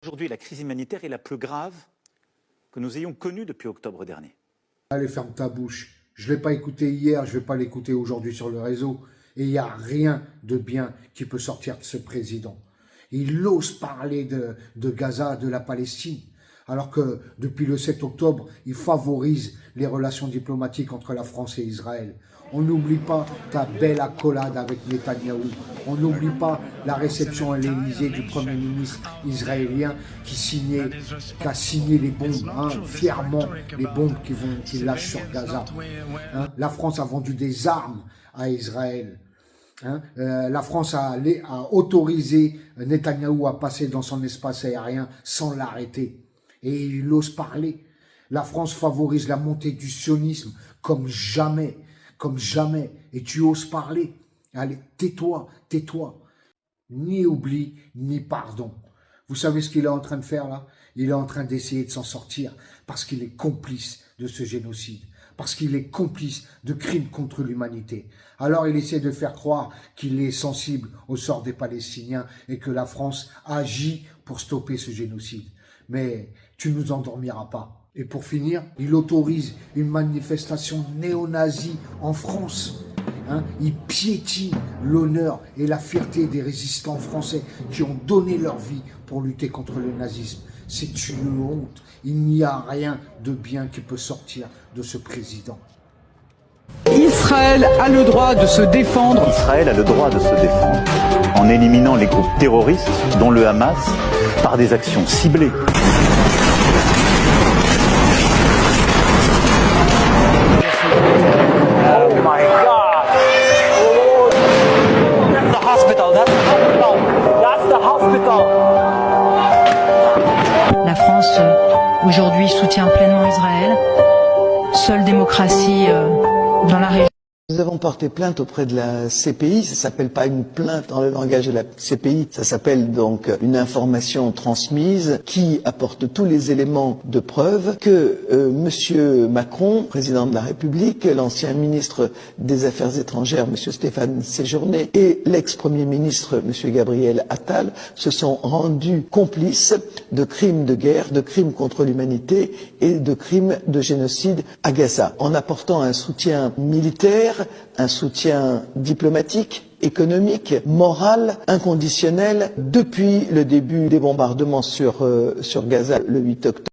Aujourd'hui, la crise humanitaire est la plus grave que nous ayons connue depuis octobre dernier. Allez, ferme ta bouche. Je ne l'ai pas écouté hier, je ne vais pas l'écouter aujourd'hui sur le réseau. Et il n'y a rien de bien qui peut sortir de ce président. Il ose parler de Gaza, de la Palestine, alors que depuis le 7 octobre, il favorise les relations diplomatiques entre la France et Israël. On n'oublie pas ta belle accolade avec Netanyahou. On n'oublie pas la réception à l'Élysée du Premier ministre israélien qui a signé les bombes, fièrement, les bombes qu'il lâche sur Gaza. La France a vendu des armes à Israël. La France a autorisé Netanyahou à passer dans son espace aérien sans l'arrêter. Et il ose parler. La France favorise la montée du sionisme comme jamais. Et tu oses parler. Allez, tais-toi. Ni oubli, ni pardon. Vous savez ce qu'il est en train de faire là? Il est en train d'essayer de s'en sortir parce qu'il est complice de ce génocide. Parce qu'il est complice de crimes contre l'humanité. Alors il essaie de faire croire qu'il est sensible au sort des Palestiniens et que la France agit pour stopper ce génocide. Mais tu ne nous endormiras pas. Et pour finir, il autorise une manifestation néo-nazie en France. Il piétine l'honneur et la fierté des résistants français qui ont donné leur vie pour lutter contre le nazisme. C'est une honte. Il n'y a rien de bien qui peut sortir de ce président. Israël a le droit de se défendre. Israël a le droit de se défendre en éliminant les groupes terroristes, dont le Hamas, par des actions ciblées. Oh my God! That's the hospital. That's the hospital. La France, aujourd'hui, soutient pleinement Israël. Seule démocratie dans la région. Nous avons porté plainte auprès de la CPI, ça s'appelle pas une plainte dans le langage de la CPI, ça s'appelle donc une information transmise qui apporte tous les éléments de preuve que Monsieur Macron, président de la République, l'ancien ministre des Affaires étrangères, Monsieur Stéphane Séjourné, et l'ex-premier ministre, Monsieur Gabriel Attal, se sont rendus complices de crimes de guerre, de crimes contre l'humanité et de crimes de génocide à Gaza, en apportant un soutien militaire, un soutien diplomatique, économique, moral, inconditionnel depuis le début des bombardements sur Gaza le 8 octobre.